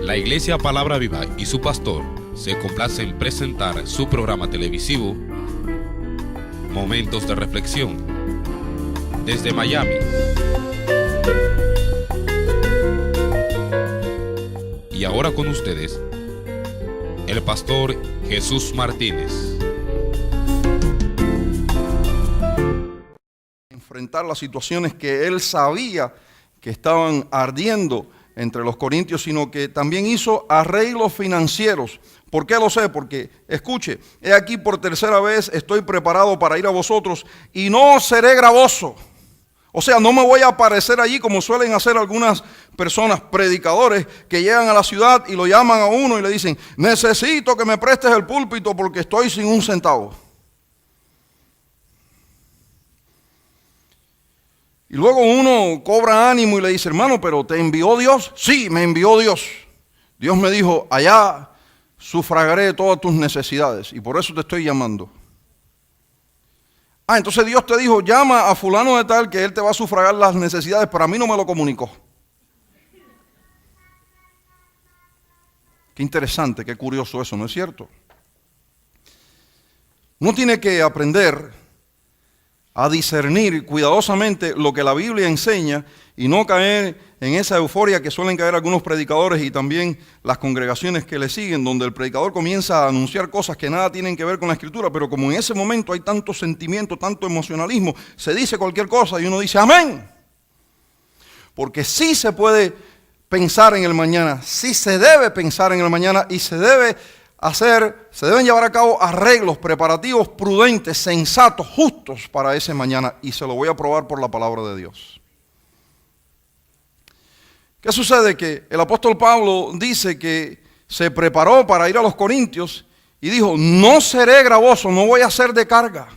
La Iglesia Palabra Viva y su pastor se complace en presentar su programa televisivo Momentos de Reflexión desde Miami. Y ahora con ustedes, el pastor Jesús Martínez. Enfrentar las situaciones que él sabía que estaban ardiendo entre los corintios, sino que también hizo arreglos financieros. ¿Por qué lo sé? Porque, escuche, he aquí por tercera vez estoy preparado para ir a vosotros y no seré gravoso. O sea, no me voy a aparecer allí como suelen hacer algunas personas, predicadores, que llegan a la ciudad y lo llaman a uno y le dicen, necesito que me prestes el púlpito porque estoy sin un centavo. Y luego uno cobra ánimo y le dice, hermano, ¿pero te envió Dios? Sí, me envió Dios. Dios me dijo, allá sufragaré de todas tus necesidades y por eso te estoy llamando. Entonces Dios te dijo, llama a fulano de tal que él te va a sufragar las necesidades, pero a mí no me lo comunicó. Qué interesante, qué curioso eso, ¿no es cierto? Uno tiene que aprender a discernir cuidadosamente lo que la Biblia enseña y no caer en esa euforia que suelen caer algunos predicadores y también las congregaciones que le siguen, donde el predicador comienza a anunciar cosas que nada tienen que ver con la Escritura, pero como en ese momento hay tanto sentimiento, tanto emocionalismo, se dice cualquier cosa y uno dice amén. Porque sí se puede pensar en el mañana, sí se debe pensar en el mañana y se deben llevar a cabo arreglos, preparativos prudentes, sensatos, justos para ese mañana. Y se lo voy a probar por la palabra de Dios. ¿Qué sucede? Que el apóstol Pablo dice que se preparó para ir a los Corintios y dijo, no seré gravoso, no voy a ser de carga.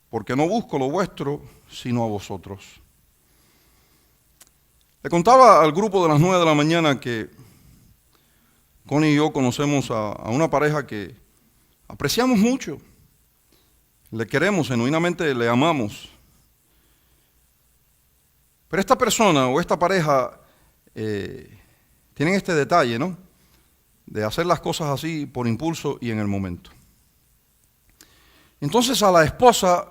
Porque no busco lo vuestro, sino a vosotros. Le contaba al grupo de las 9 de la mañana que Connie y yo conocemos a una pareja que apreciamos mucho, le queremos, genuinamente le amamos. Pero esta persona o esta pareja tienen este detalle, ¿no? De hacer las cosas así por impulso y en el momento. Entonces a la esposa,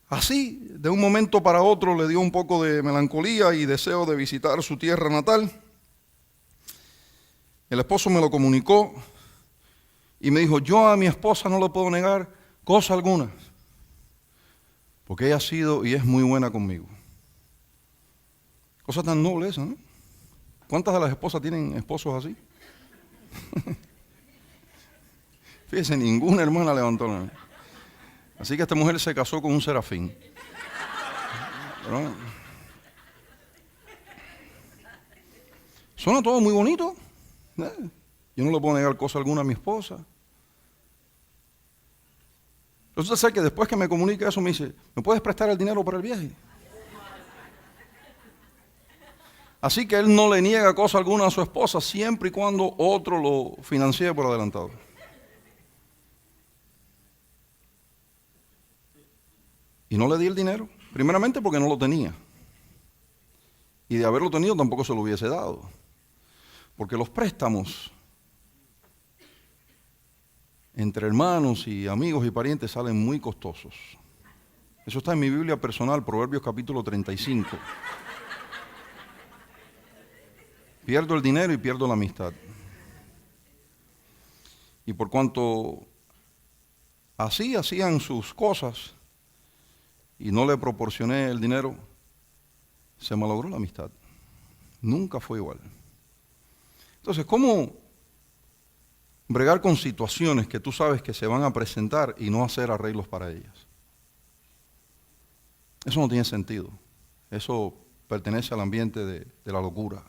así, de un momento para otro, le dio un poco de melancolía y deseo de visitar su tierra natal. El esposo me lo comunicó y me dijo, yo a mi esposa no le puedo negar cosa alguna, porque ella ha sido y es muy buena conmigo. Cosa tan noble esa, ¿no? ¿Cuántas de las esposas tienen esposos así? Fíjense, ninguna hermana levantó la mano. Así que esta mujer se casó con un serafín. Pero, suena todo muy bonito. Yo no le puedo negar cosa alguna a mi esposa. Resulta ser que después que me comunica eso me dice, ¿me puedes prestar el dinero para el viaje? Así que él no le niega cosa alguna a su esposa siempre y cuando otro lo financie por adelantado. Y no le di el dinero, primeramente porque no lo tenía. Y de haberlo tenido tampoco se lo hubiese dado. Porque los préstamos entre hermanos y amigos y parientes salen muy costosos. Eso está en mi Biblia personal, Proverbios capítulo 35. Pierdo el dinero y pierdo la amistad. Y por cuanto así hacían sus cosas y no le proporcioné el dinero, se malogró la amistad. Nunca fue igual. Entonces, ¿cómo bregar con situaciones que tú sabes que se van a presentar y no hacer arreglos para ellas? Eso no tiene sentido. Eso pertenece al ambiente de la locura.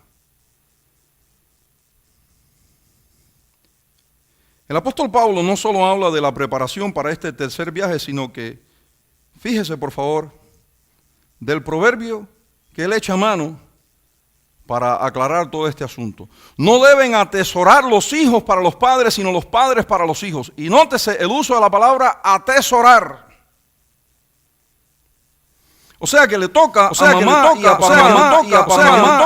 El apóstol Pablo no solo habla de la preparación para este tercer viaje, sino que, fíjese por favor, del proverbio que él echa mano para aclarar todo este asunto. No deben atesorar los hijos para los padres, sino los padres para los hijos. Y nótese el uso de la palabra atesorar. O sea que le toca a mamá y a papá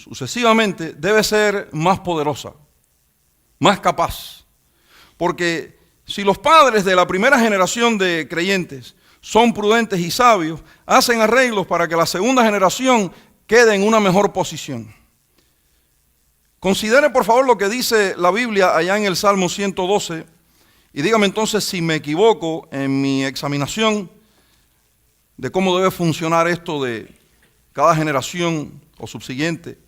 sucesivamente debe ser más poderosa, más capaz. Porque si los padres de la primera generación de creyentes son prudentes y sabios, hacen arreglos para que la segunda generación quede en una mejor posición. Considere por favor lo que dice la Biblia allá en el Salmo 112 y dígame entonces si me equivoco en mi examinación de cómo debe funcionar esto de cada generación o subsiguiente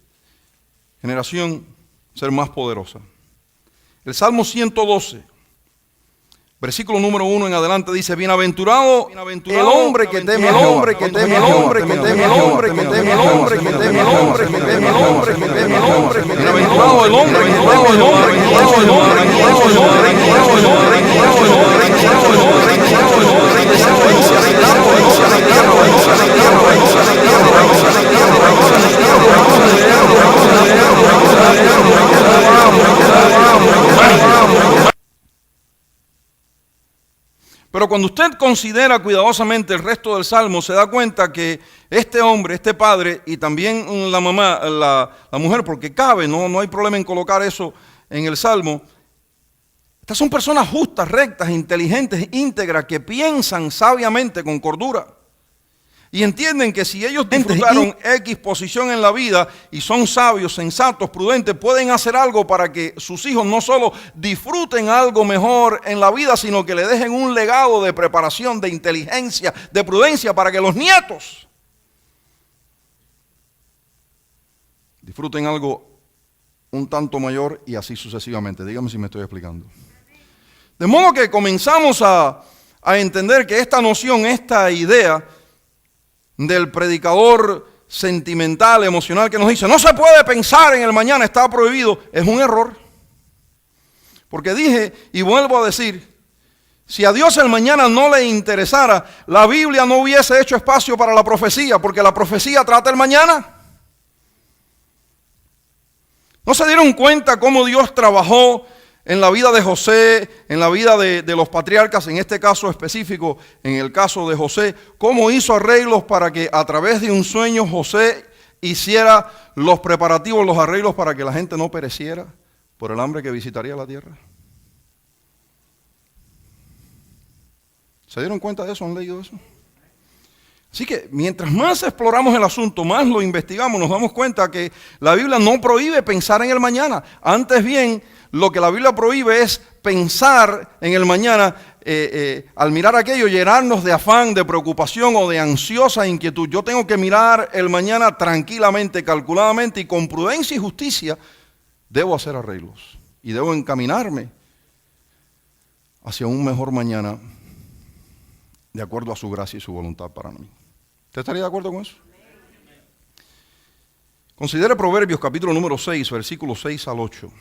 generación ser más poderosa. El Salmo 112, versículo número 1 en adelante dice: bienaventurado el hombre que teme al hombre, que teme al hombre, que teme al hombre, que teme al hombre, que teme al hombre, que teme al hombre, que teme al hombre, bienaventurado el hombre que teme al hombre, que teme al hombre, que teme al hombre, que teme al hombre, que teme al hombre, que teme al hombre, que teme al hombre, que teme al hombre, descendencia de la provincia de la tierra, provincia de la tierra, provincia de la tierra, provincia de la tierra, provincia de la tierra, Pero cuando usted considera cuidadosamente el resto del Salmo, se da cuenta que este hombre, este padre y también la mamá, la mujer, porque cabe, no hay problema en colocar eso en el Salmo. Estas son personas justas, rectas, inteligentes, íntegras, que piensan sabiamente con cordura. Y entienden que si ellos disfrutaron X posición en la vida y son sabios, sensatos, prudentes, pueden hacer algo para que sus hijos no solo disfruten algo mejor en la vida, sino que le dejen un legado de preparación, de inteligencia, de prudencia, para que los nietos disfruten algo un tanto mayor y así sucesivamente. Dígame si me estoy explicando. De modo que comenzamos a entender que esta noción, esta idea del predicador sentimental, emocional, que nos dice no se puede pensar en el mañana, está prohibido, es un error. Porque dije y vuelvo a decir, si a Dios el mañana no le interesara, la Biblia no hubiese hecho espacio para la profecía, porque la profecía trata el mañana. ¿No se dieron cuenta cómo Dios trabajó en la vida de José, en la vida de los patriarcas, en este caso específico, en el caso de José, cómo hizo arreglos para que a través de un sueño José hiciera los preparativos, los arreglos para que la gente no pereciera por el hambre que visitaría la tierra? ¿Se dieron cuenta de eso? ¿Han leído eso? Así que mientras más exploramos el asunto, más lo investigamos, nos damos cuenta que la Biblia no prohíbe pensar en el mañana. Antes bien, lo que la Biblia prohíbe es pensar en el mañana, al mirar aquello, llenarnos de afán, de preocupación o de ansiosa inquietud. Yo tengo que mirar el mañana tranquilamente, calculadamente y con prudencia y justicia. Debo hacer arreglos y debo encaminarme hacia un mejor mañana de acuerdo a su gracia y su voluntad para mí. ¿Usted estaría de acuerdo con eso? Considere Proverbios capítulo número 6, versículos 6 al 8.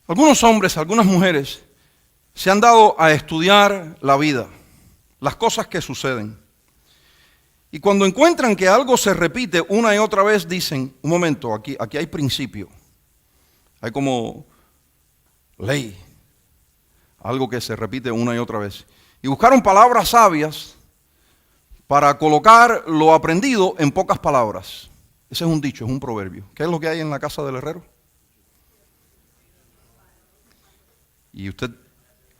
Algunos hombres, algunas mujeres se han dado a estudiar la vida, las cosas que suceden. Y cuando encuentran que algo se repite una y otra vez, dicen, un momento, aquí hay principio, hay como ley, algo que se repite una y otra vez. Y buscaron palabras sabias para colocar lo aprendido en pocas palabras. Ese es un dicho, es un proverbio. ¿Qué es lo que hay en la casa del herrero? Y usted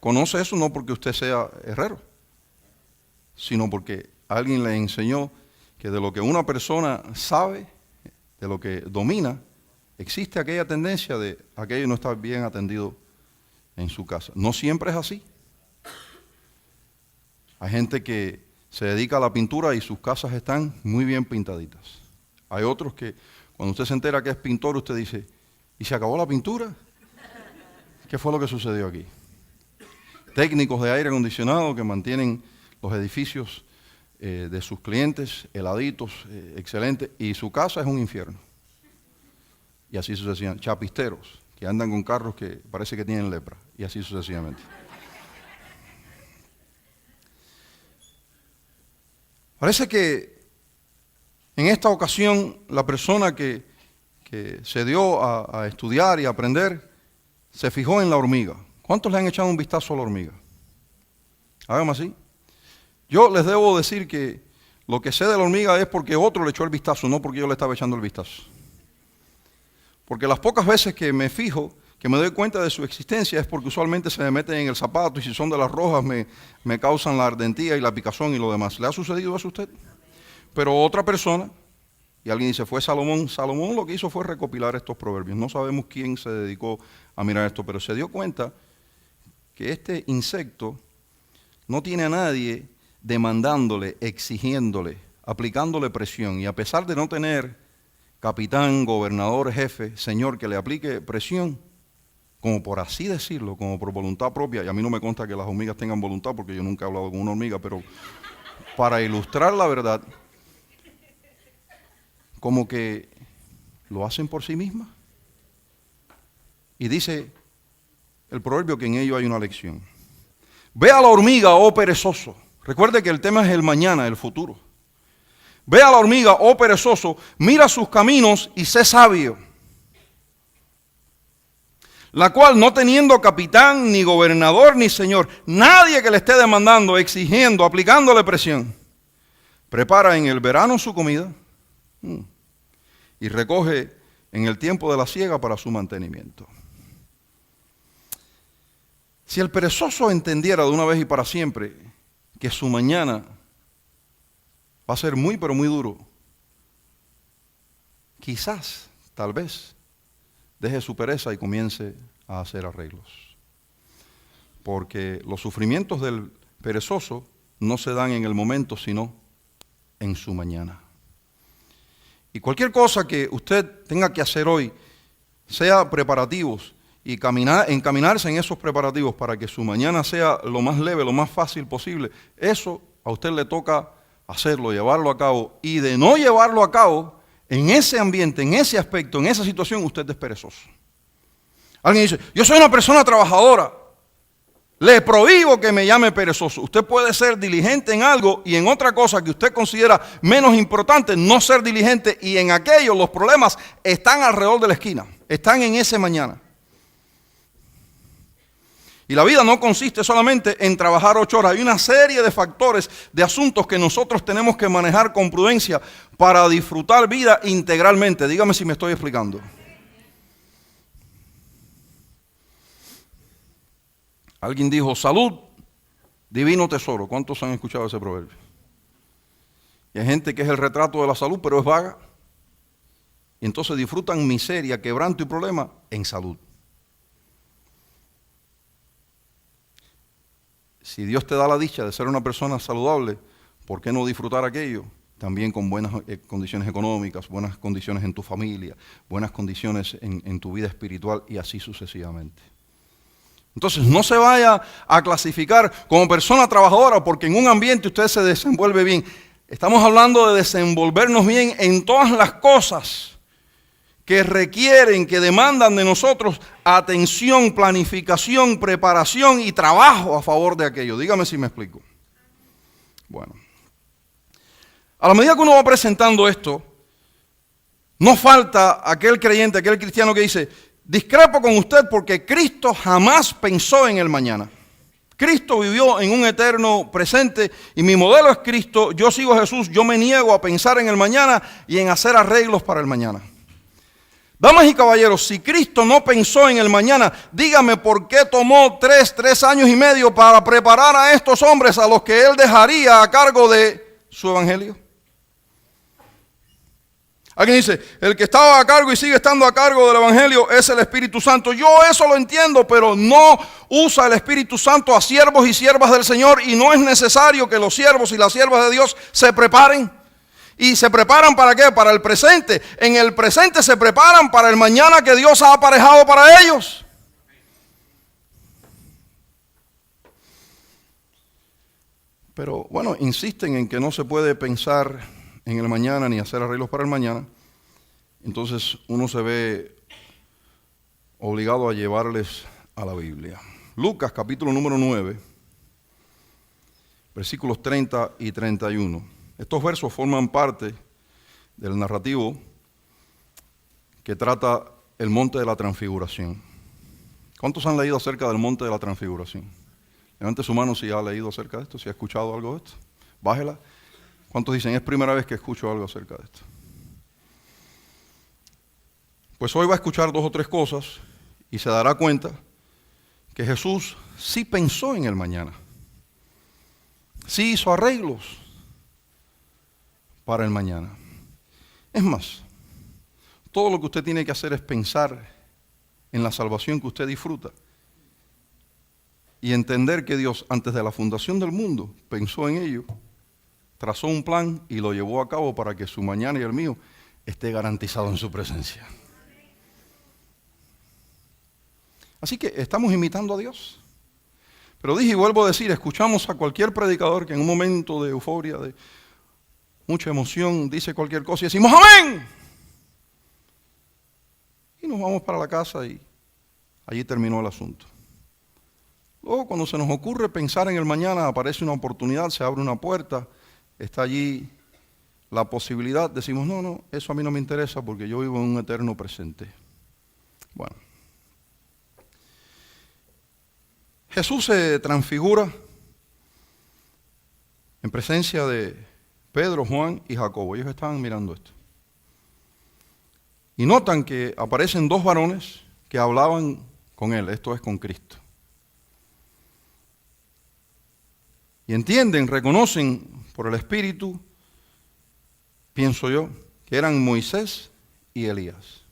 conoce eso no porque usted sea herrero, sino porque alguien le enseñó que de lo que una persona sabe, de lo que domina, existe aquella tendencia de aquello no está bien atendido en su casa. No siempre es así. Hay gente que se dedica a la pintura y sus casas están muy bien pintaditas. Hay otros que cuando usted se entera que es pintor, usted dice, ¿y se acabó la pintura? ¿Qué fue lo que sucedió aquí? Técnicos de aire acondicionado que mantienen los edificios de sus clientes heladitos, excelentes, y su casa es un infierno. Y así sucesivamente. Chapisteros que andan con carros que parece que tienen lepra, y así sucesivamente. Parece que en esta ocasión la persona que se dio a estudiar y a aprender se fijó en la hormiga. ¿Cuántos le han echado un vistazo a la hormiga? Hágame así. Yo les debo decir que lo que sé de la hormiga es porque otro le echó el vistazo, no porque yo le estaba echando el vistazo. Porque las pocas veces que me fijo, que me doy cuenta de su existencia, es porque usualmente se me meten en el zapato y si son de las rojas me causan la ardentía y la picazón y lo demás. ¿Le ha sucedido eso a usted? Pero otra persona, y alguien dice, fue Salomón. Salomón lo que hizo fue recopilar estos proverbios. No sabemos quién se dedicó a mirar esto, pero se dio cuenta que este insecto no tiene a nadie demandándole, exigiéndole, aplicándole presión. Y a pesar de no tener capitán, gobernador, jefe, señor, que le aplique presión, como por así decirlo, como por voluntad propia, y a mí no me consta que las hormigas tengan voluntad, porque yo nunca he hablado con una hormiga, pero para ilustrar la verdad, como que lo hacen por sí mismas. Y dice el proverbio que en ello hay una lección. Ve a la hormiga, oh perezoso. Recuerde que el tema es el mañana, el futuro. Ve a la hormiga, oh perezoso, mira sus caminos y sé sabio. La cual, no teniendo capitán, ni gobernador, ni señor, nadie que le esté demandando, exigiendo, aplicándole presión, prepara en el verano su comida y recoge en el tiempo de la siega para su mantenimiento. Si el perezoso entendiera de una vez y para siempre que su mañana va a ser muy, pero muy duro, quizás, tal vez, deje su pereza y comience a hacer arreglos. Porque los sufrimientos del perezoso no se dan en el momento, sino en su mañana. Y cualquier cosa que usted tenga que hacer hoy, sea preparativos y encaminarse en esos preparativos para que su mañana sea lo más leve, lo más fácil posible, eso a usted le toca hacerlo, llevarlo a cabo, y de no llevarlo a cabo, en ese ambiente, en ese aspecto, en esa situación, usted es perezoso. Alguien dice, yo soy una persona trabajadora, le prohíbo que me llame perezoso. Usted puede ser diligente en algo y en otra cosa que usted considera menos importante, no ser diligente, y en aquello los problemas están alrededor de la esquina, están en ese mañana. Y la vida no consiste solamente en trabajar 8 horas. Hay una serie de factores, de asuntos que nosotros tenemos que manejar con prudencia para disfrutar vida integralmente. Dígame si me estoy explicando. Alguien dijo, salud, divino tesoro. ¿Cuántos han escuchado ese proverbio? Y hay gente que es el retrato de la salud, pero es vaga. Y entonces disfrutan miseria, quebranto y problema en salud. Si Dios te da la dicha de ser una persona saludable, ¿por qué no disfrutar aquello? También con buenas condiciones económicas, buenas condiciones en tu familia, buenas condiciones en tu vida espiritual y así sucesivamente. Entonces no se vaya a clasificar como persona trabajadora porque en un ambiente usted se desenvuelve bien. Estamos hablando de desenvolvernos bien en todas las cosas que requieren, que demandan de nosotros atención, planificación, preparación y trabajo a favor de aquello. Dígame si me explico. Bueno, a la medida que uno va presentando esto, no falta aquel creyente, aquel cristiano que dice, discrepo con usted porque Cristo jamás pensó en el mañana. Cristo vivió en un eterno presente y mi modelo es Cristo, yo sigo a Jesús, yo me niego a pensar en el mañana y en hacer arreglos para el mañana. Damas y caballeros, si Cristo no pensó en el mañana, dígame por qué tomó 3 años y medio para preparar a estos hombres a los que Él dejaría a cargo de su evangelio. Alguien dice, el que estaba a cargo y sigue estando a cargo del evangelio es el Espíritu Santo. Yo eso lo entiendo, pero no usa el Espíritu Santo a siervos y siervas del Señor y no es necesario que los siervos y las siervas de Dios se preparen. ¿Y se preparan para qué? Para el presente. En el presente se preparan para el mañana que Dios ha aparejado para ellos. Pero bueno, insisten en que no se puede pensar en el mañana ni hacer arreglos para el mañana. Entonces uno se ve obligado a llevarles a la Biblia. Lucas capítulo número 9, versículos 30 y 31. Estos versos forman parte del narrativo que trata el monte de la transfiguración. ¿Cuántos han leído acerca del monte de la transfiguración? Levante su mano si ha leído acerca de esto, si ha escuchado algo de esto. Bájela. ¿Cuántos dicen, es primera vez que escucho algo acerca de esto? Pues hoy va a escuchar 2 o 3 cosas y se dará cuenta que Jesús sí pensó en el mañana. Sí hizo arreglos para el mañana. Es más, todo lo que usted tiene que hacer es pensar en la salvación que usted disfruta y entender que Dios, antes de la fundación del mundo, pensó en ello, trazó un plan y lo llevó a cabo para que su mañana y el mío esté garantizado en su presencia. Así que estamos imitando a Dios. Pero dije y vuelvo a decir, escuchamos a cualquier predicador que en un momento de euforia, de mucha emoción, dice cualquier cosa y decimos ¡amén! Y nos vamos para la casa y allí terminó el asunto. Luego, cuando se nos ocurre pensar en el mañana, aparece una oportunidad, se abre una puerta, está allí la posibilidad, decimos, no, eso a mí no me interesa porque yo vivo en un eterno presente. Bueno. Jesús se transfigura en presencia de Pedro, Juan y Jacobo. Ellos estaban mirando esto. Y notan que aparecen 2 varones que hablaban con él, esto es con Cristo. Y entienden, reconocen por el Espíritu, pienso yo, que eran Moisés y Elías,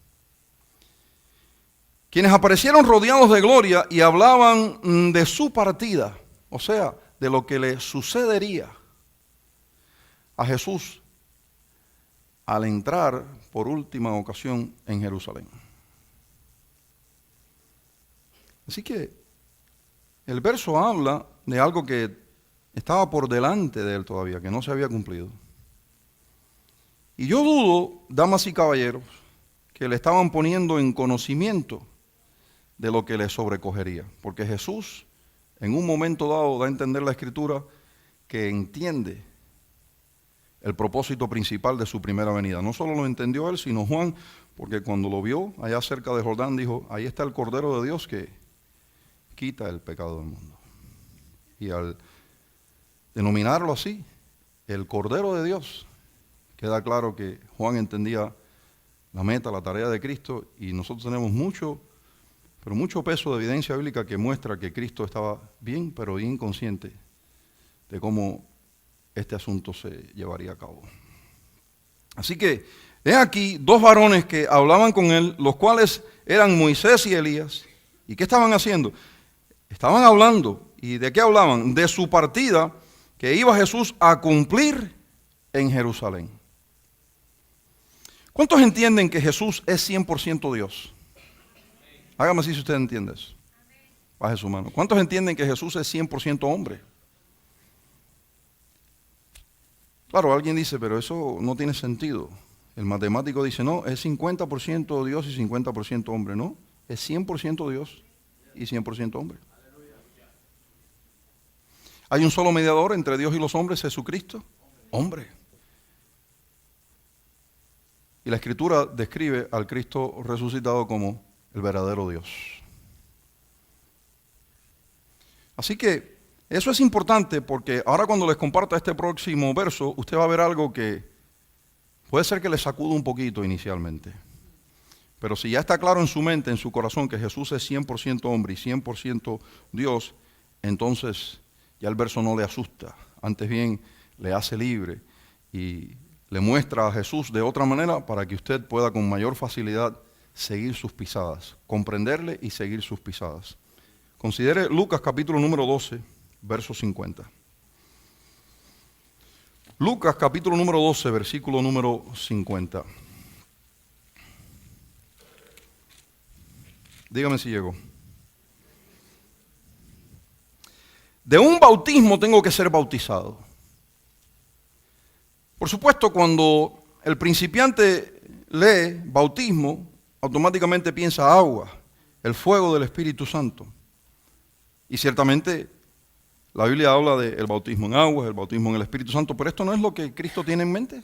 quienes aparecieron rodeados de gloria y hablaban de su partida, o sea, de lo que le sucedería a Jesús al entrar por última ocasión en Jerusalén. Así que el verso habla de algo que estaba por delante de él todavía, que no se había cumplido. Y yo dudo, damas y caballeros, que le estaban poniendo en conocimiento de lo que le sobrecogería. Porque Jesús, en un momento dado, da a entender la Escritura que entiende el propósito principal de su primera venida. No solo lo entendió él, sino Juan, porque cuando lo vio allá cerca de Jordán, dijo, ahí está el Cordero de Dios que quita el pecado del mundo. Y al denominarlo así, el Cordero de Dios, queda claro que Juan entendía la meta, la tarea de Cristo, y nosotros tenemos mucho peso de evidencia bíblica que muestra que Cristo estaba bien, pero bien consciente de cómo este asunto se llevaría a cabo. Así que, he aquí 2 varones que hablaban con él, los cuales eran Moisés y Elías. ¿Y qué estaban haciendo? Estaban hablando. ¿Y de qué hablaban? De su partida que iba Jesús a cumplir en Jerusalén. ¿Cuántos entienden que Jesús es 100% Dios? Hágame así si usted entiende eso. Baje su mano. ¿Cuántos entienden que Jesús es 100% hombre? Claro, alguien dice, pero eso no tiene sentido. El matemático dice, no, es 50% Dios y 50% hombre. No, es 100% Dios y 100% hombre. ¿Hay un solo mediador entre Dios y los hombres, Jesucristo? Hombre. Y la Escritura describe al Cristo resucitado como el verdadero Dios. Así que eso es importante porque ahora cuando les comparta este próximo verso, usted va a ver algo que puede ser que le sacude un poquito inicialmente. Pero si ya está claro en su mente, en su corazón, que Jesús es 100% hombre y 100% Dios, entonces ya el verso no le asusta. Antes bien, le hace libre y le muestra a Jesús de otra manera para que usted pueda con mayor facilidad seguir sus pisadas, comprenderle y seguir sus pisadas. Considere Lucas capítulo número 12, verso 50. Lucas capítulo número 12, versículo número 50. Dígame si llegó. De un bautismo tengo que ser bautizado. Por supuesto, cuando el principiante lee bautismo, automáticamente piensa agua, el fuego del Espíritu Santo. Y ciertamente La Biblia habla del bautismo en agua, el bautismo en el Espíritu Santo, pero esto no es lo que Cristo tiene en mente.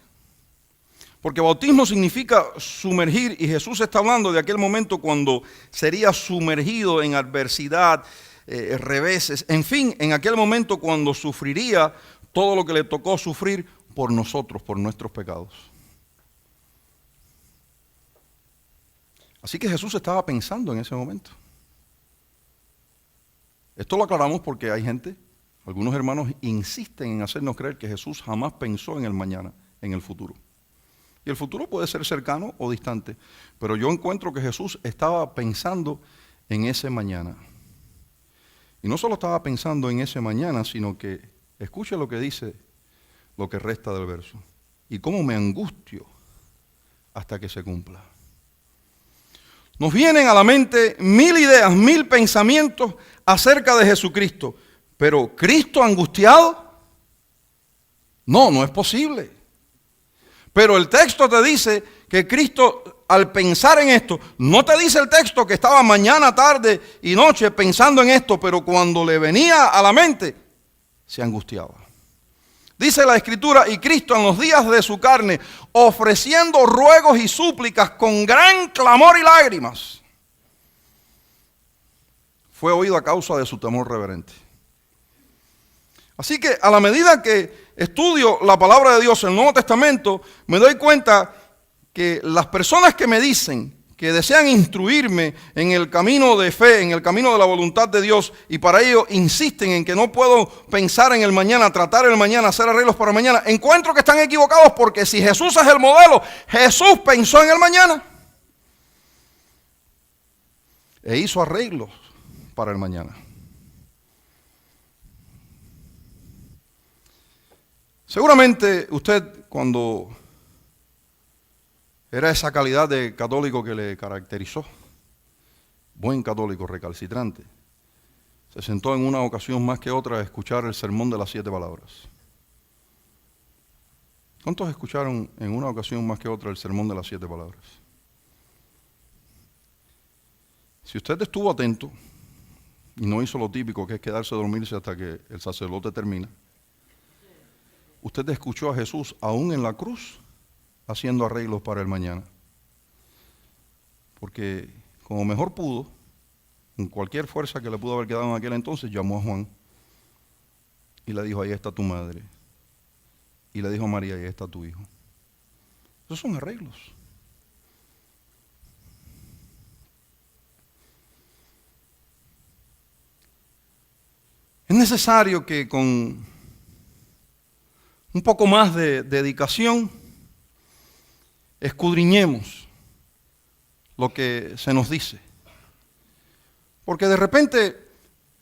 Porque bautismo significa sumergir, y Jesús está hablando de aquel momento cuando sería sumergido en adversidad, reveses, en fin, en aquel momento cuando sufriría todo lo que le tocó sufrir por nosotros, por nuestros pecados. Así que Jesús estaba pensando en ese momento. Esto lo aclaramos porque hay gente, algunos hermanos insisten en hacernos creer que Jesús jamás pensó en el mañana, en el futuro. Y el futuro puede ser cercano o distante, pero yo encuentro que Jesús estaba pensando en ese mañana. Y no solo estaba pensando en ese mañana, sino que, escuche lo que dice, lo que resta del verso. Y cómo me angustio hasta que se cumpla. Nos vienen a la mente 1000 ideas, 1000 pensamientos acerca de Jesucristo. Pero ¿Cristo angustiado? No es posible. Pero el texto te dice que Cristo, al pensar en esto, no te dice el texto que estaba mañana, tarde y noche pensando en esto, pero cuando le venía a la mente, se angustiaba. Dice la Escritura, y Cristo en los días de su carne, ofreciendo ruegos y súplicas con gran clamor y lágrimas, fue oído a causa de su temor reverente. Así que a la medida que estudio la palabra de Dios en el Nuevo Testamento, me doy cuenta que las personas que me dicen que desean instruirme en el camino de fe, en el camino de la voluntad de Dios, y para ello insisten en que no puedo pensar en el mañana, tratar el mañana, hacer arreglos para el mañana, encuentro que están equivocados, porque si Jesús es el modelo, Jesús pensó en el mañana e hizo arreglos para el mañana. Seguramente usted, cuando era esa calidad de católico que le caracterizó, buen católico recalcitrante, se sentó en una ocasión más que otra a escuchar el sermón de las 7 palabras. ¿Cuántos escucharon en una ocasión más que otra el sermón de las 7 palabras? Si usted estuvo atento y no hizo lo típico, que es quedarse a dormirse hasta que el sacerdote termina, usted escuchó a Jesús aún en la cruz haciendo arreglos para el mañana. Porque como mejor pudo, con cualquier fuerza que le pudo haber quedado en aquel entonces, llamó a Juan y le dijo, ahí está tu madre. Y le dijo a María, ahí está tu hijo. Esos son arreglos. Es necesario que con un poco más de dedicación escudriñemos lo que se nos dice. Porque de repente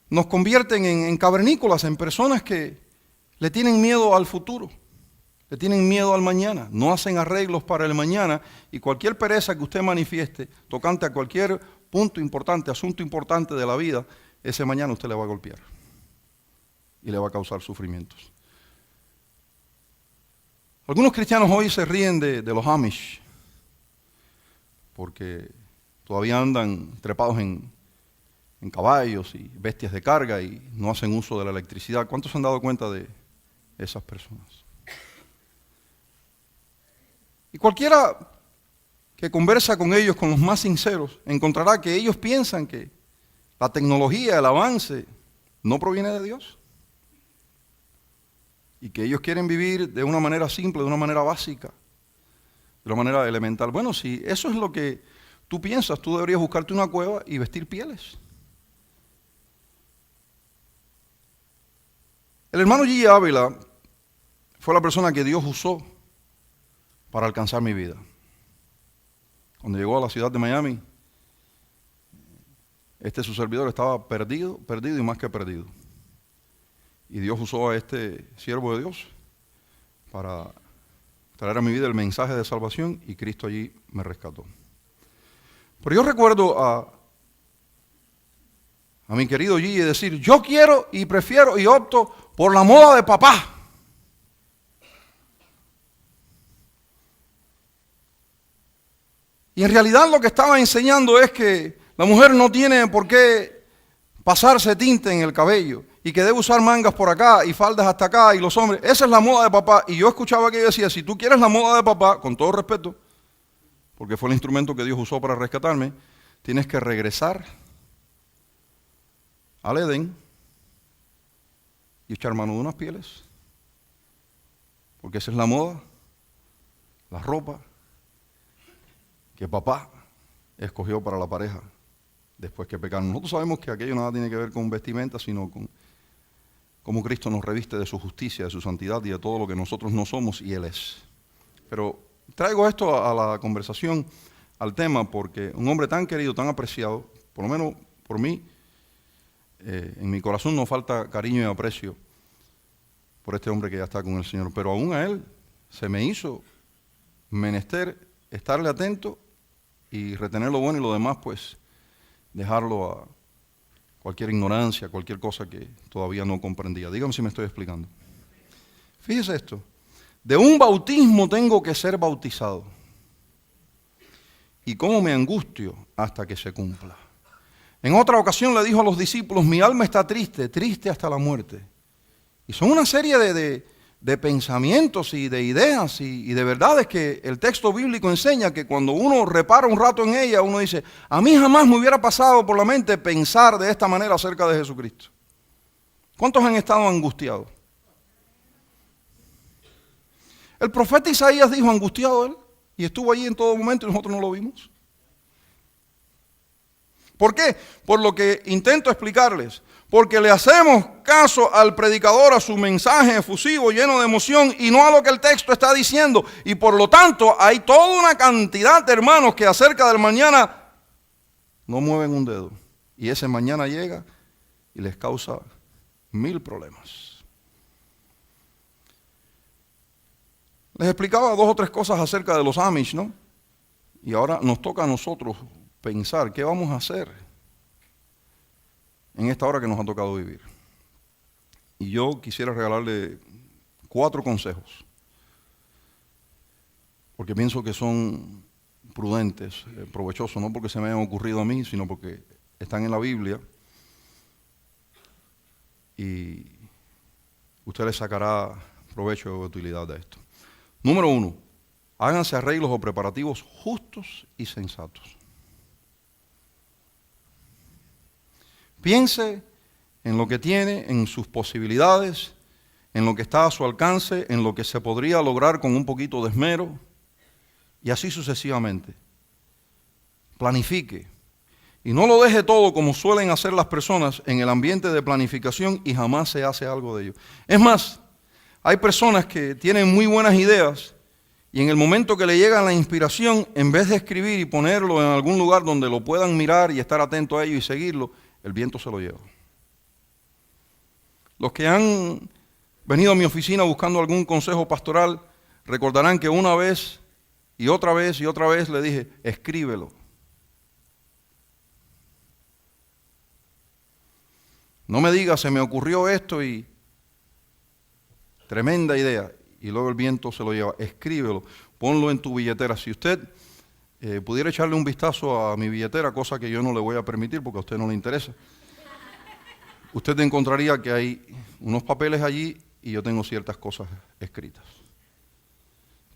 nos convierten en cavernícolas, en personas que le tienen miedo al futuro, le tienen miedo al mañana, no hacen arreglos para el mañana, y cualquier pereza que usted manifieste tocante a cualquier punto importante, asunto importante de la vida, ese mañana usted le va a golpear y le va a causar sufrimientos. Algunos cristianos hoy se ríen de los Amish porque todavía andan trepados en caballos y bestias de carga y no hacen uso de la electricidad. ¿Cuántos se han dado cuenta de esas personas? Y cualquiera que conversa con ellos, con los más sinceros, encontrará que ellos piensan que la tecnología, el avance, no proviene de Dios. Y que ellos quieren vivir de una manera simple, de una manera básica, de una manera elemental. Bueno, si eso es lo que tú piensas, tú deberías buscarte una cueva y vestir pieles. El hermano G. Ávila fue la persona que Dios usó para alcanzar mi vida. Cuando llegó a la ciudad de Miami, su servidor estaba perdido y más que perdido. Y Dios usó a este siervo de Dios para traer a mi vida el mensaje de salvación, y Cristo allí me rescató. Pero yo recuerdo a mi querido Gigi decir, yo quiero y prefiero y opto por la moda de papá. Y en realidad lo que estaba enseñando es que la mujer no tiene por qué pasarse tinte en el cabello y que debe usar mangas por acá y faldas hasta acá y los hombres. Esa es la moda de papá. Y yo escuchaba que ella decía, si tú quieres la moda de papá, con todo respeto, porque fue el instrumento que Dios usó para rescatarme, tienes que regresar al Edén y echar mano de unas pieles. Porque esa es la moda, la ropa que papá escogió para la pareja después que pecaron. Nosotros sabemos que aquello nada tiene que ver con vestimenta, sino con cómo Cristo nos reviste de su justicia, de su santidad y de todo lo que nosotros no somos y Él es. Pero traigo esto a la conversación, al tema, porque un hombre tan querido, tan apreciado, por lo menos por mí, en mi corazón no falta cariño y aprecio por este hombre que ya está con el Señor, pero aún a él se me hizo menester estarle atento y retener lo bueno y lo demás, pues dejarlo a cualquier ignorancia, cualquier cosa que todavía no comprendía. Dígame si me estoy explicando. Fíjese esto, de un bautismo tengo que ser bautizado. Y cómo me angustio hasta que se cumpla. En otra ocasión le dijo a los discípulos, mi alma está triste, triste hasta la muerte. Y son una serie de pensamientos y de ideas y de verdades que el texto bíblico enseña que cuando uno repara un rato en ella, uno dice, a mí jamás me hubiera pasado por la mente pensar de esta manera acerca de Jesucristo. ¿Cuántos han estado angustiados? El profeta Isaías dijo, angustiado él, y estuvo allí en todo momento y nosotros no lo vimos. ¿Por qué? Por lo que intento explicarles. Porque le hacemos caso al predicador, a su mensaje efusivo, lleno de emoción, y no a lo que el texto está diciendo. Y por lo tanto, hay toda una cantidad de hermanos que acerca del mañana no mueven un dedo. Y ese mañana llega y les causa 1000 problemas. Les explicaba 2 o 3 cosas acerca de los Amish, ¿no? Y ahora nos toca a nosotros pensar qué vamos a hacer en esta hora que nos ha tocado vivir. Y yo quisiera regalarle 4 consejos, porque pienso que son prudentes, provechosos, no porque se me hayan ocurrido a mí, sino porque están en la Biblia y usted le sacará provecho o utilidad de esto. Número 1, háganse arreglos o preparativos justos y sensatos. Piense en lo que tiene, en sus posibilidades, en lo que está a su alcance, en lo que se podría lograr con un poquito de esmero, y así sucesivamente. Planifique. Y no lo deje todo como suelen hacer las personas en el ambiente de planificación y jamás se hace algo de ello. Es más, hay personas que tienen muy buenas ideas y en el momento que le llega la inspiración, en vez de escribir y ponerlo en algún lugar donde lo puedan mirar y estar atento a ello y seguirlo, el viento se lo lleva. Los que han venido a mi oficina buscando algún consejo pastoral recordarán que una vez y otra vez le dije, escríbelo. No me digas, se me ocurrió esto y tremenda idea. Y luego el viento se lo lleva. Escríbelo, ponlo en tu billetera. Si usted pudiera echarle un vistazo a mi billetera, cosa que yo no le voy a permitir porque a usted no le interesa, usted encontraría que hay unos papeles allí y yo tengo ciertas cosas escritas.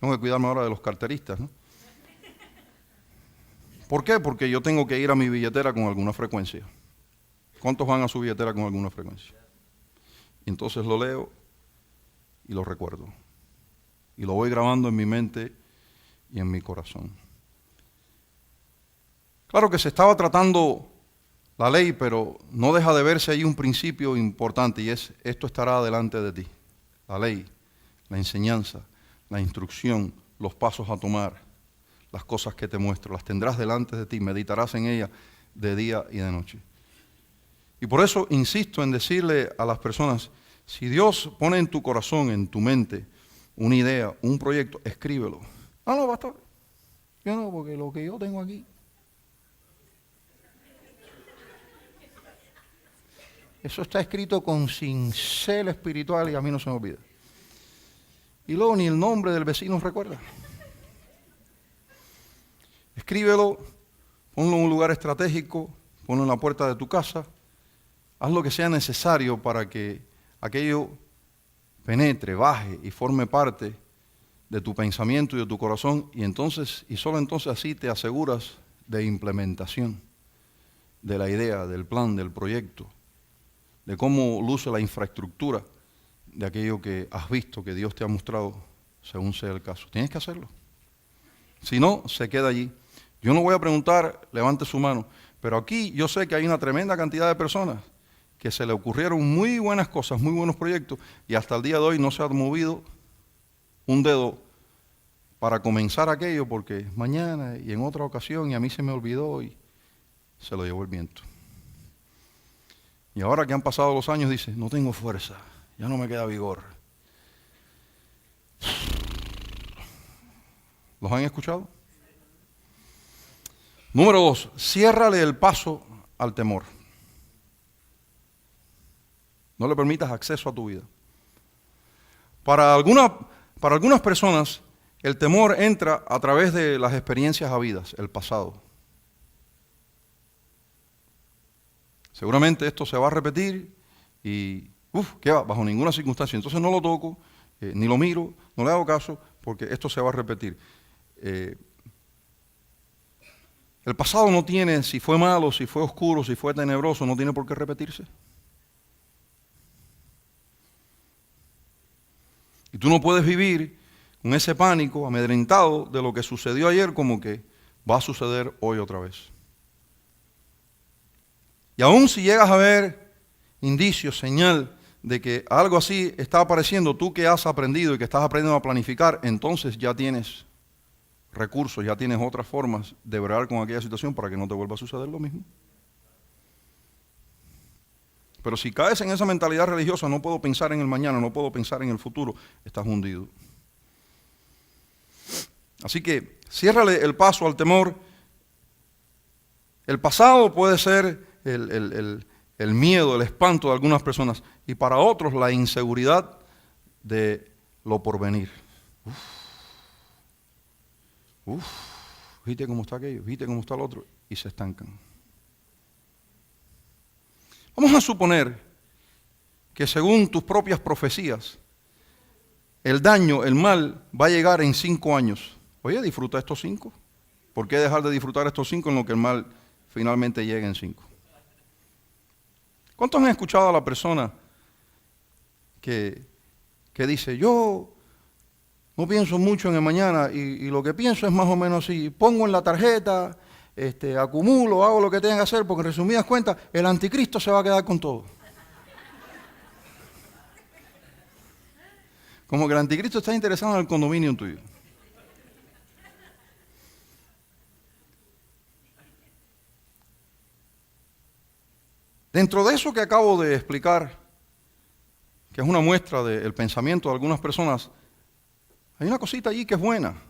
Tengo que cuidarme ahora de los carteristas, ¿no? ¿Por qué? Porque yo tengo que ir a mi billetera con alguna frecuencia. ¿Cuántos van a su billetera con alguna frecuencia? Y entonces lo leo y lo recuerdo. Y lo voy grabando en mi mente y en mi corazón. Claro que se estaba tratando la ley, pero no deja de verse ahí un principio importante y es, esto estará delante de ti. La ley, la enseñanza, la instrucción, los pasos a tomar, las cosas que te muestro, las tendrás delante de ti, meditarás en ellas de día y de noche. Y por eso insisto en decirle a las personas, si Dios pone en tu corazón, en tu mente, una idea, un proyecto, escríbelo. No, pastor, yo no, porque lo que yo tengo aquí, eso está escrito con cincel espiritual y a mí no se me olvida. Y luego ni el nombre del vecino recuerda. Escríbelo, ponlo en un lugar estratégico, ponlo en la puerta de tu casa, haz lo que sea necesario para que aquello penetre, baje y forme parte de tu pensamiento y de tu corazón, y entonces, y solo entonces así te aseguras de implementación de la idea, del plan, del proyecto, de cómo luce la infraestructura de aquello que has visto, que Dios te ha mostrado, según sea el caso. Tienes que hacerlo. Si no, se queda allí. Yo no voy a preguntar, levante su mano, pero aquí yo sé que hay una tremenda cantidad de personas que se le ocurrieron muy buenas cosas, muy buenos proyectos, y hasta el día de hoy no se ha movido un dedo para comenzar aquello, porque mañana y en otra ocasión, y a mí se me olvidó y se lo llevó el viento. Y ahora que han pasado los años, dice, no tengo fuerza, ya no me queda vigor. ¿Los han escuchado? Número 2, ciérrale el paso al temor. No le permitas acceso a tu vida. Para algunas personas, el temor entra a través de las experiencias habidas, el pasado. Seguramente esto se va a repetir y, ¿qué va? Bajo ninguna circunstancia. Entonces no lo toco, ni lo miro, no le hago caso, porque esto se va a repetir. El pasado no tiene, si fue malo, si fue oscuro, si fue tenebroso, no tiene por qué repetirse. Y tú no puedes vivir con ese pánico, amedrentado de lo que sucedió ayer, como que va a suceder hoy otra vez. Y aún si llegas a ver indicios, señal de que algo así está apareciendo, tú que has aprendido y que estás aprendiendo a planificar, entonces ya tienes recursos, ya tienes otras formas de bregar con aquella situación para que no te vuelva a suceder lo mismo. Pero si caes en esa mentalidad religiosa, no puedo pensar en el mañana, no puedo pensar en el futuro, estás hundido. Así que ciérrale el paso al temor. El pasado puede ser el miedo, el espanto de algunas personas, y para otros la inseguridad de lo porvenir. ¿Viste cómo está aquello? ¿Viste cómo está el otro? Y se estancan. Vamos a suponer que según tus propias profecías, el daño, el mal, va a llegar en 5 años. Oye, disfruta estos 5. ¿Por qué dejar de disfrutar estos 5 en lo que el mal finalmente llegue en 5? ¿Cuántos han escuchado a la persona que dice, yo no pienso mucho en el mañana y lo que pienso es más o menos así, pongo en la tarjeta, acumulo, hago lo que tenga que hacer, porque en resumidas cuentas, el anticristo se va a quedar con todo. Como que el anticristo está interesado en el condominio tuyo. Dentro de eso que acabo de explicar, que es una muestra del pensamiento de algunas personas, hay una cosita allí que es buena.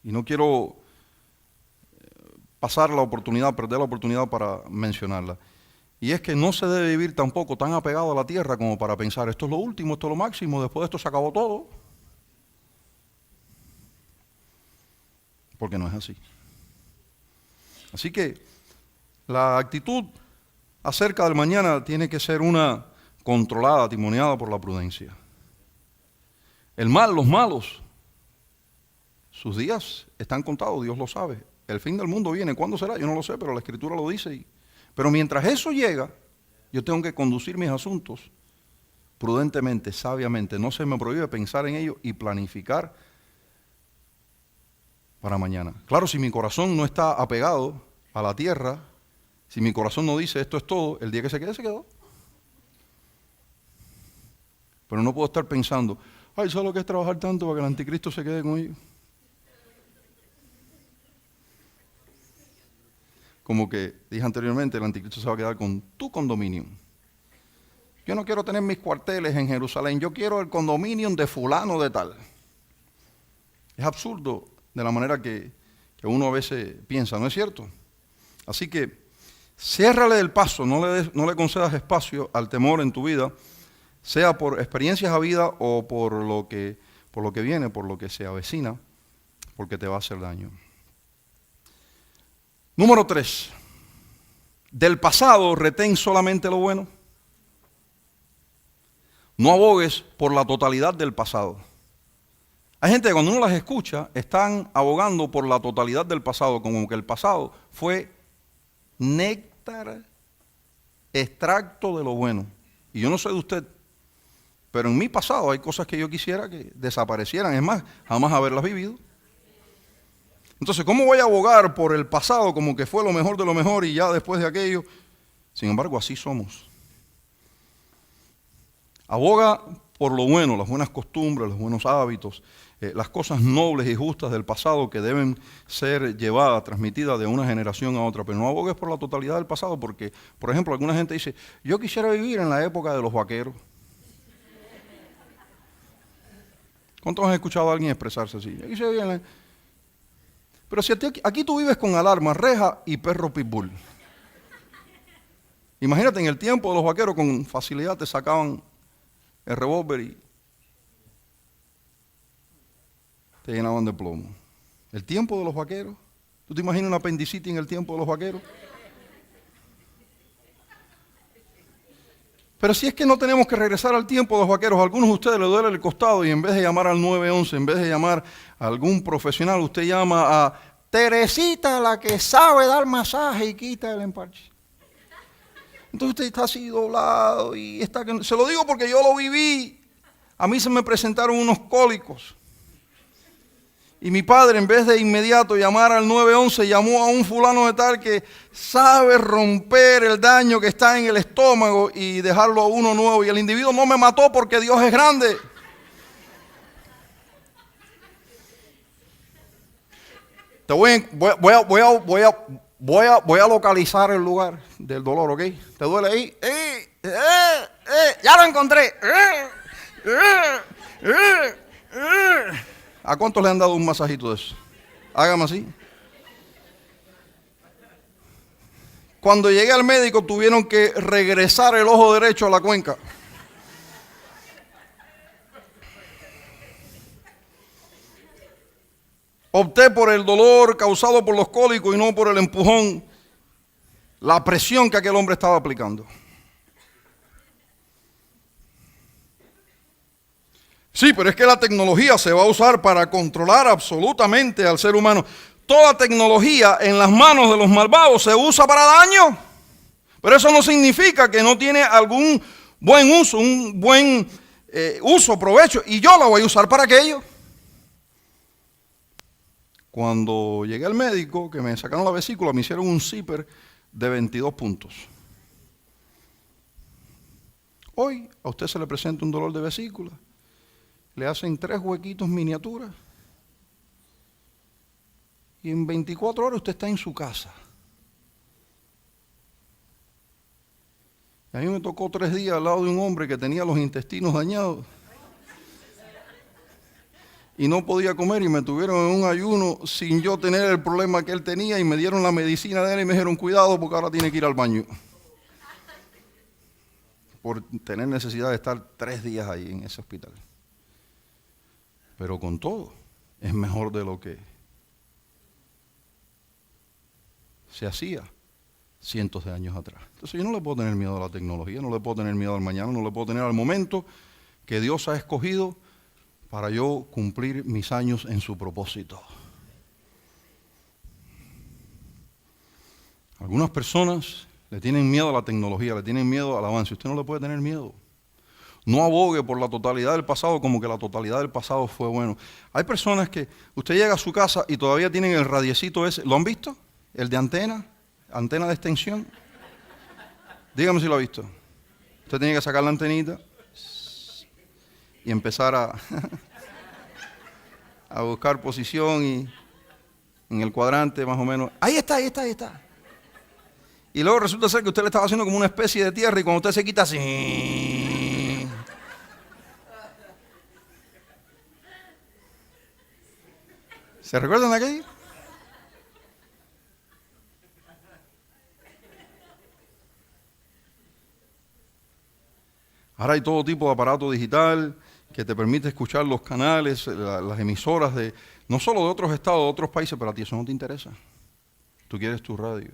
Y no quiero perder la oportunidad para mencionarla. Y es que no se debe vivir tampoco tan apegado a la tierra como para pensar, esto es lo último, esto es lo máximo, después de esto se acabó todo. Porque no es así. Así que la actitud acerca del mañana tiene que ser una controlada, timoniada por la prudencia. El mal, los malos, sus días están contados, Dios lo sabe. El fin del mundo viene, ¿cuándo será? Yo no lo sé, pero la Escritura lo dice. Pero mientras eso llega, yo tengo que conducir mis asuntos prudentemente, sabiamente. No se me prohíbe pensar en ello y planificar para mañana. Claro, si mi corazón no está apegado a la tierra, si mi corazón no dice esto es todo, el día que se quede, se quedó. Pero no puedo estar pensando, ay, solo que es trabajar tanto para que el anticristo se quede con ellos. Como que dije anteriormente, el anticristo se va a quedar con tu condominio. Yo no quiero tener mis cuarteles en Jerusalén, yo quiero el condominio de fulano de tal. Es absurdo de la manera que uno a veces piensa, ¿no es cierto? Así que ciérrale el paso, no le concedas espacio al temor en tu vida, sea por experiencias habidas o por lo que viene, por lo que se avecina, porque te va a hacer daño. Número 3. del pasado retén solamente lo bueno. No abogues por la totalidad del pasado. Hay gente que cuando uno las escucha están abogando por la totalidad del pasado, como que el pasado fue néctar, extracto de lo bueno. Y yo no sé de usted, pero en mi pasado hay cosas que yo quisiera que desaparecieran. Es más, jamás haberlas vivido. Entonces, ¿cómo voy a abogar por el pasado como que fue lo mejor de lo mejor y ya después de aquello? Sin embargo, así somos. Aboga por lo bueno, las buenas costumbres, los buenos hábitos, las cosas nobles y justas del pasado que deben ser llevadas, transmitidas de una generación a otra. Pero no abogues por la totalidad del pasado porque, por ejemplo, alguna gente dice, yo quisiera vivir en la época de los vaqueros. ¿Cuántos han escuchado a alguien expresarse así? Yo quisiera vivir en la... Pero si aquí tú vives con alarma, reja y perro pitbull. Imagínate, en el tiempo de los vaqueros con facilidad te sacaban el revólver y te llenaban de plomo. El tiempo de los vaqueros. ¿Tú te imaginas una apendicitis en el tiempo de los vaqueros? Pero si es que no tenemos que regresar al tiempo de los vaqueros, a algunos de ustedes les duele el costado y en vez de llamar al 911, en vez de llamar a algún profesional, usted llama a Teresita, la que sabe dar masaje y quita el emparche. Entonces usted está así doblado y está... Se lo digo porque yo lo viví. A mí se me presentaron unos cólicos. Y mi padre, en vez de inmediato llamar al 911, llamó a un fulano de tal que sabe romper el daño que está en el estómago y dejarlo a uno nuevo. Y el individuo no me mató porque Dios es grande. Te voy a localizar el lugar del dolor, ¿ok? ¿Te duele ahí? Ya lo encontré. ¿A cuántos le han dado un masajito de eso? Hágame así. Cuando llegué al médico tuvieron que regresar el ojo derecho a la cuenca. Opté por el dolor causado por los cólicos y no por el empujón, la presión que aquel hombre estaba aplicando. Sí, pero es que la tecnología se va a usar para controlar absolutamente al ser humano. Toda tecnología en las manos de los malvados se usa para daño. Pero eso no significa que no tiene algún buen uso, un buen provecho. Y yo la voy a usar para aquello. Cuando llegué al médico, que me sacaron la vesícula, me hicieron un zipper de 22 puntos. Hoy a usted se le presenta un dolor de vesícula, le hacen 3 huequitos miniaturas y en 24 horas usted está en su casa. A mí me tocó 3 días al lado de un hombre que tenía los intestinos dañados y no podía comer y me tuvieron en un ayuno sin yo tener el problema que él tenía y me dieron la medicina de él y me dijeron cuidado porque ahora tiene que ir al baño. Por tener necesidad de estar 3 días ahí en ese hospital. Pero con todo, es mejor de lo que se hacía cientos de años atrás. Entonces yo no le puedo tener miedo a la tecnología, no le puedo tener miedo al mañana, no le puedo tener al momento que Dios ha escogido para yo cumplir mis años en su propósito. Algunas personas le tienen miedo a la tecnología, le tienen miedo al avance. Usted no le puede tener miedo. No abogue por la totalidad del pasado como que la totalidad del pasado fue bueno. Hay personas que usted llega a su casa y todavía tienen el radiecito ese. ¿Lo han visto? El de antena de extensión. Dígame si lo ha visto. Usted tiene que sacar la antenita y empezar a buscar posición y en el cuadrante más o menos. Ahí está. Y luego resulta ser que usted le estaba haciendo como una especie de tierra y cuando usted se quita así. ¿Se recuerdan de aquello? Ahora hay todo tipo de aparato digital que te permite escuchar los canales, las emisoras de no solo de otros estados, de otros países, pero a ti eso no te interesa. Tú quieres tu radio.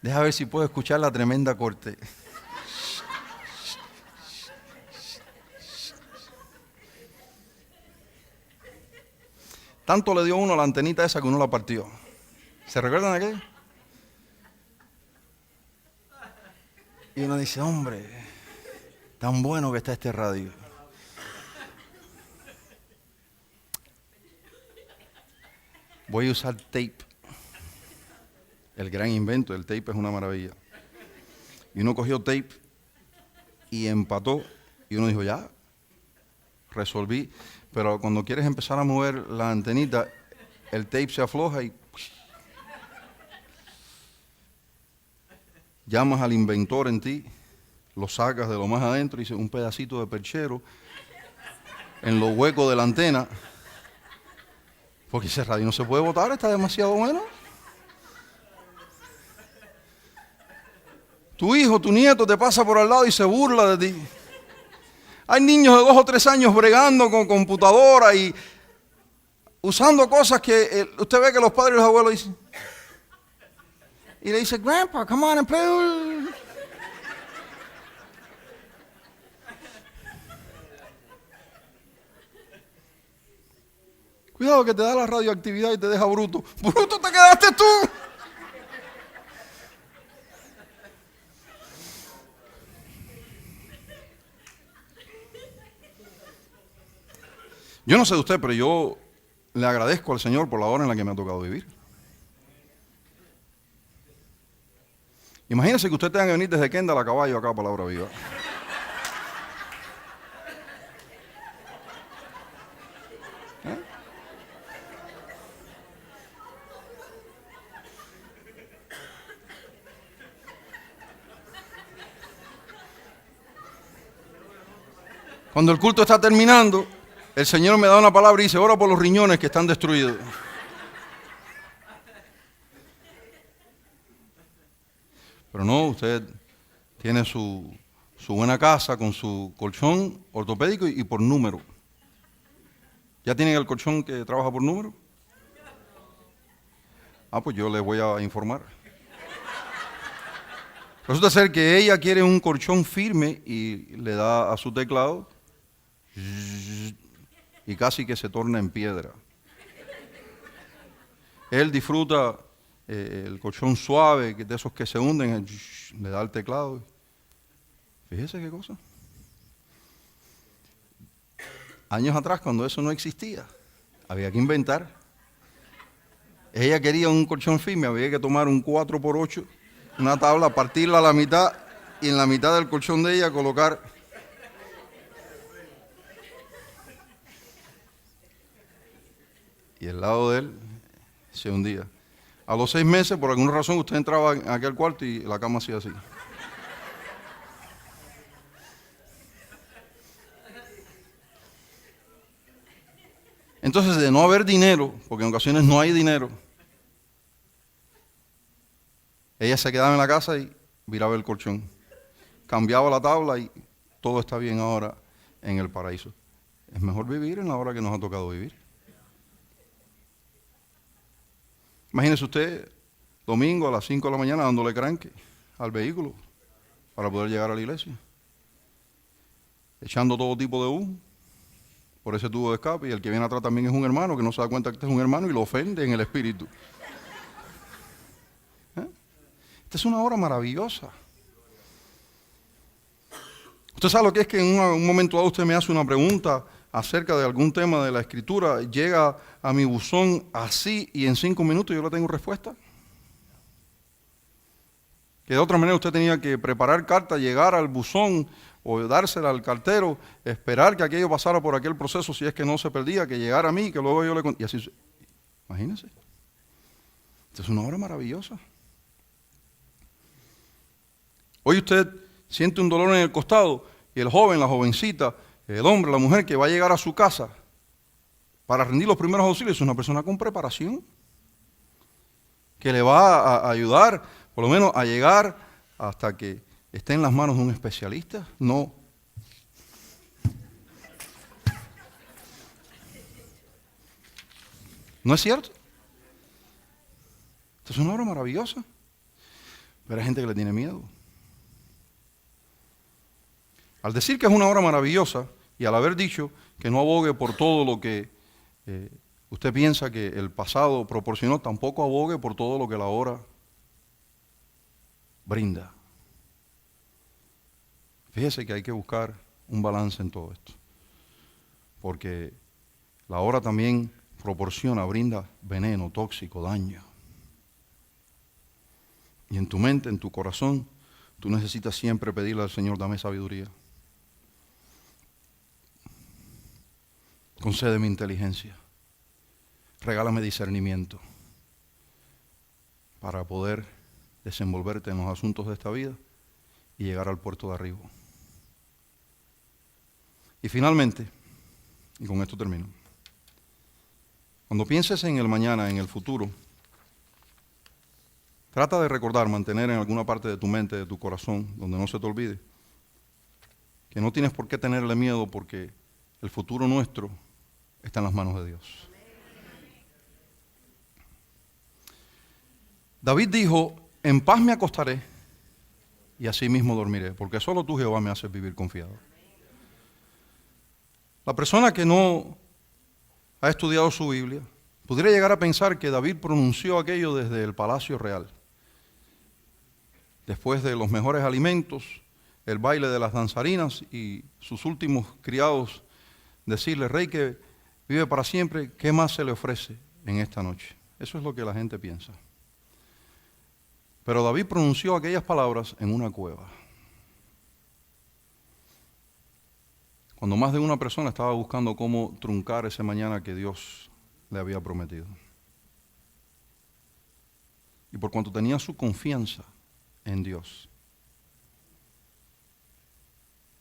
Deja ver si puedo escuchar la tremenda corte. Tanto le dio uno a la antenita esa que uno la partió. ¿Se recuerdan de aquello? Y uno dice, hombre, tan bueno que está este radio. Voy a usar tape. El gran invento del tape es una maravilla. Y uno cogió tape y empató. Y uno dijo, ya, resolví. Pero cuando quieres empezar a mover la antenita, el tape se afloja y llamas al inventor en ti, lo sacas de lo más adentro y dices un pedacito de perchero en los huecos de la antena. Porque ese radio no se puede botar, está demasiado bueno. Tu hijo, tu nieto te pasa por al lado y se burla de ti. Hay niños de 2 o 3 años bregando con computadora y usando cosas que usted ve que los padres y los abuelos dicen. Y le dice, Grandpa, come on and play. Cuidado que te da la radioactividad y te deja bruto. ¡Bruto te quedaste tú! Yo no sé de usted, pero yo le agradezco al Señor por la hora en la que me ha tocado vivir. Imagínese que usted tenga que venir desde Kendall a caballo acá a Palabra Viva. ¿Eh? Cuando el culto está terminando, el Señor me da una palabra y dice, ora por los riñones que están destruidos. Pero no, usted tiene su buena casa con su colchón ortopédico y por número. ¿Ya tienen el colchón que trabaja por número? Ah, pues yo le voy a informar. Resulta ser que ella quiere un colchón firme y le da a su teclado y casi que se torna en piedra. Él disfruta el colchón suave, de esos que se hunden, le da el teclado. Fíjese qué cosa. Años atrás, cuando eso no existía, había que inventar. Ella quería un colchón firme, había que tomar un 4x8, una tabla, partirla a la mitad y en la mitad del colchón de ella colocar y el lado de él se hundía. A los 6 meses, por alguna razón, usted entraba en aquel cuarto y la cama hacía así. Entonces, de no haber dinero, porque en ocasiones no hay dinero, ella se quedaba en la casa y viraba el colchón. Cambiaba la tabla y todo está bien ahora en el paraíso. Es mejor vivir en la hora que nos ha tocado vivir. Imagínese usted, domingo a las 5 de la mañana, dándole cranque al vehículo para poder llegar a la iglesia. Echando todo tipo de humo por ese tubo de escape, y el que viene atrás también es un hermano que no se da cuenta que este es un hermano y lo ofende en el espíritu. Esta es una hora maravillosa. Usted sabe lo que es que en un momento dado usted me hace una pregunta acerca de algún tema de la escritura, llega a mi buzón así y en 5 minutos yo le tengo respuesta. Que de otra manera usted tenía que preparar carta, llegar al buzón o dársela al cartero, esperar que aquello pasara por aquel proceso si es que no se perdía, que llegara a mí, que luego yo le... Y así, imagínense. Esta es una hora maravillosa. Hoy usted siente un dolor en el costado y el joven, la jovencita, el hombre, la mujer que va a llegar a su casa para rendir los primeros auxilios es una persona con preparación que le va a ayudar por lo menos a llegar hasta que esté en las manos de un especialista. No. ¿No es cierto? Esto es una obra maravillosa. Pero hay gente que le tiene miedo. Al decir que es una hora maravillosa y al haber dicho que no abogue por todo lo que usted piensa que el pasado proporcionó, tampoco abogue por todo lo que la hora brinda. Fíjese que hay que buscar un balance en todo esto, porque la hora también brinda veneno, tóxico, daño. Y en tu mente, en tu corazón, tú necesitas siempre pedirle al Señor, dame sabiduría. Concédeme inteligencia. Regálame discernimiento para poder desenvolverte en los asuntos de esta vida y llegar al puerto de arriba. Y finalmente, y con esto termino, cuando pienses en el mañana, en el futuro, trata de recordar, mantener en alguna parte de tu mente, de tu corazón, donde no se te olvide, que no tienes por qué tenerle miedo porque el futuro nuestro está en las manos de Dios. David dijo, en paz me acostaré y así mismo dormiré, porque solo tú, Jehová, me haces vivir confiado. La persona que no ha estudiado su Biblia podría llegar a pensar que David pronunció aquello desde el palacio real. Después de los mejores alimentos, el baile de las danzarinas y sus últimos criados decirle, rey que vive para siempre, ¿qué más se le ofrece en esta noche? Eso es lo que la gente piensa. Pero David pronunció aquellas palabras en una cueva. Cuando más de una persona estaba buscando cómo truncar ese mañana que Dios le había prometido. Y por cuanto tenía su confianza en Dios,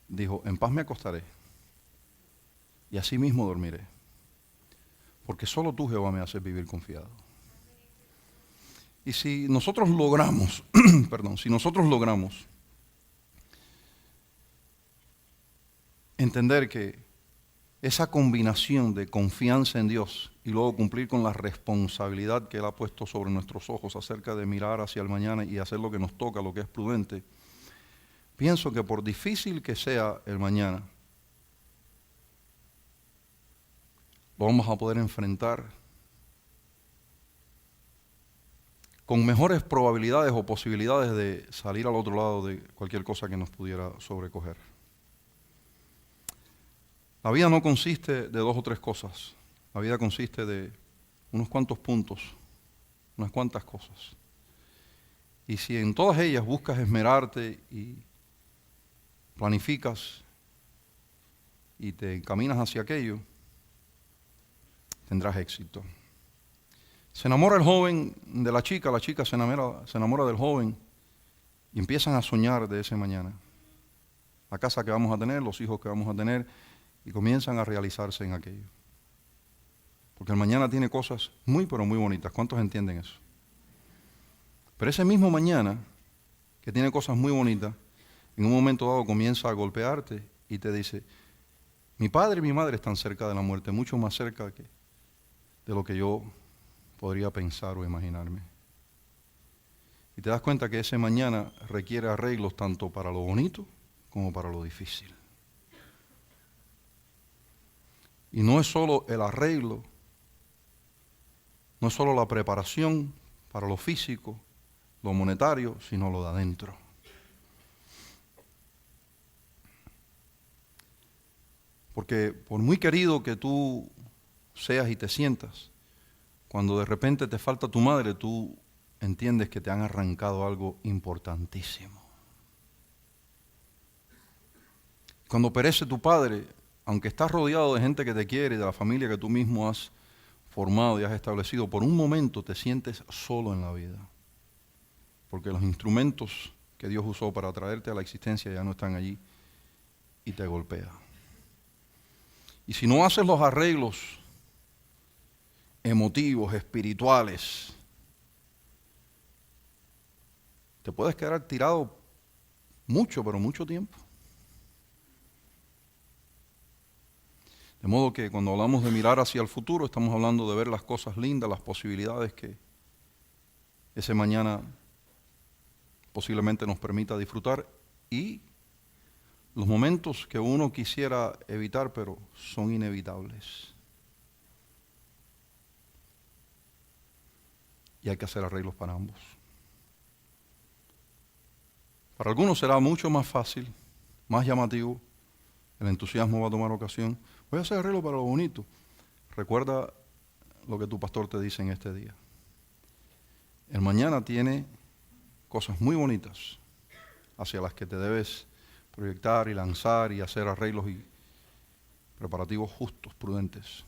dijo, en paz me acostaré y así mismo dormiré, porque solo tú, Jehová, me haces vivir confiado. Y si nosotros logramos, si nosotros logramos entender que esa combinación de confianza en Dios y luego cumplir con la responsabilidad que Él ha puesto sobre nuestros ojos acerca de mirar hacia el mañana y hacer lo que nos toca, lo que es prudente, pienso que por difícil que sea el mañana, lo vamos a poder enfrentar con mejores probabilidades o posibilidades de salir al otro lado de cualquier cosa que nos pudiera sobrecoger. La vida no consiste de dos o tres cosas. La vida consiste de unos cuantos puntos, unas cuantas cosas. Y si en todas ellas buscas esmerarte y planificas y te encaminas hacia aquello, tendrás éxito. Se enamora el joven de la chica se enamora del joven y empiezan a soñar de ese mañana. La casa que vamos a tener, los hijos que vamos a tener, y comienzan a realizarse en aquello. Porque el mañana tiene cosas muy, pero muy bonitas. ¿Cuántos entienden eso? Pero ese mismo mañana, que tiene cosas muy bonitas, en un momento dado comienza a golpearte y te dice, mi padre y mi madre están cerca de la muerte, mucho más cerca de lo que yo podría pensar o imaginarme. Y te das cuenta que ese mañana requiere arreglos tanto para lo bonito como para lo difícil. Y no es solo el arreglo, no es solo la preparación para lo físico, lo monetario, sino lo de adentro. Porque por muy querido que tú seas y te sientas, cuando de repente te falta tu madre, tú entiendes que te han arrancado algo importantísimo. Cuando perece tu padre, aunque estás rodeado de gente que te quiere y de la familia que tú mismo has formado y has establecido, por un momento te sientes solo en la vida. Porque los instrumentos que Dios usó para traerte a la existencia ya no están allí y te golpea. Y si no haces los arreglos emotivos, espirituales, te puedes quedar tirado mucho, pero mucho tiempo. De modo que cuando hablamos de mirar hacia el futuro, estamos hablando de ver las cosas lindas, las posibilidades que ese mañana posiblemente nos permita disfrutar, y los momentos que uno quisiera evitar, pero son inevitables. Y hay que hacer arreglos para ambos. Para algunos será mucho más fácil, más llamativo, el entusiasmo va a tomar ocasión. Voy a hacer arreglo para lo bonito. Recuerda lo que tu pastor te dice en este día. El mañana tiene cosas muy bonitas hacia las que te debes proyectar y lanzar y hacer arreglos y preparativos justos, prudentes.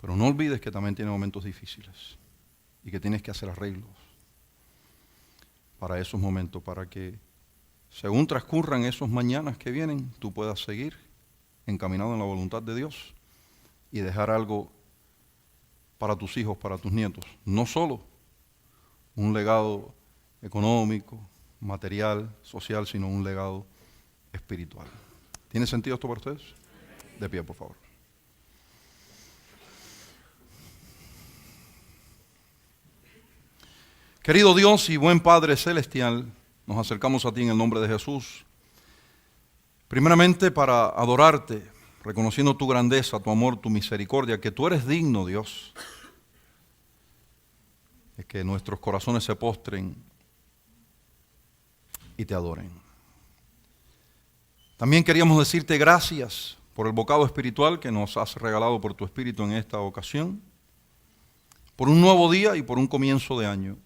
Pero no olvides que también tiene momentos difíciles y que tienes que hacer arreglos para esos momentos, para que según transcurran esos mañanas que vienen, tú puedas seguir encaminado en la voluntad de Dios y dejar algo para tus hijos, para tus nietos. No solo un legado económico, material, social, sino un legado espiritual. ¿Tiene sentido esto para ustedes? De pie, por favor. Querido Dios y buen Padre Celestial, nos acercamos a ti en el nombre de Jesús, primeramente para adorarte, reconociendo tu grandeza, tu amor, tu misericordia, que tú eres digno, Dios, de que nuestros corazones se postren y te adoren. También queríamos decirte gracias por el bocado espiritual que nos has regalado por tu Espíritu en esta ocasión, por un nuevo día y por un comienzo de año.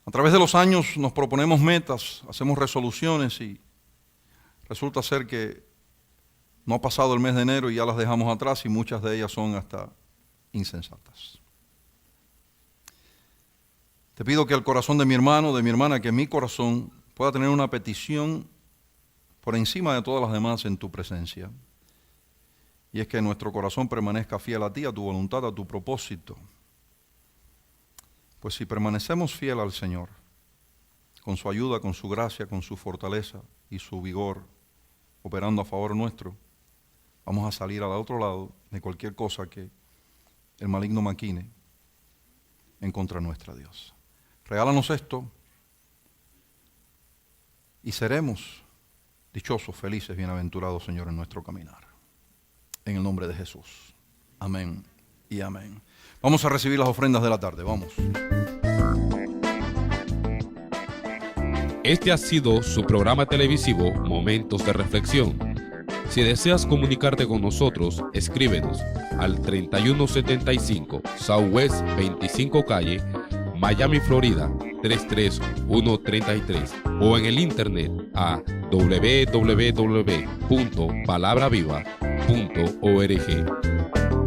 A través de los años nos proponemos metas, hacemos resoluciones y resulta ser que no ha pasado el mes de enero y ya las dejamos atrás y muchas de ellas son hasta insensatas. Te pido que el corazón de mi hermano, de mi hermana, que mi corazón pueda tener una petición por encima de todas las demás en tu presencia. Y es que nuestro corazón permanezca fiel a ti, a tu voluntad, a tu propósito. Pues si permanecemos fiel al Señor, con su ayuda, con su gracia, con su fortaleza y su vigor, operando a favor nuestro, vamos a salir al otro lado de cualquier cosa que el maligno maquine en contra nuestra, Dios. Regálanos esto y seremos dichosos, felices, bienaventurados, Señor, en nuestro caminar. En el nombre de Jesús. Amén y amén. Vamos a recibir las ofrendas de la tarde, vamos. Este ha sido su programa televisivo Momentos de Reflexión. Si deseas comunicarte con nosotros, escríbenos al 3175 Southwest 25 Calle, Miami, Florida 33133 o en el internet a www.palabraviva.org.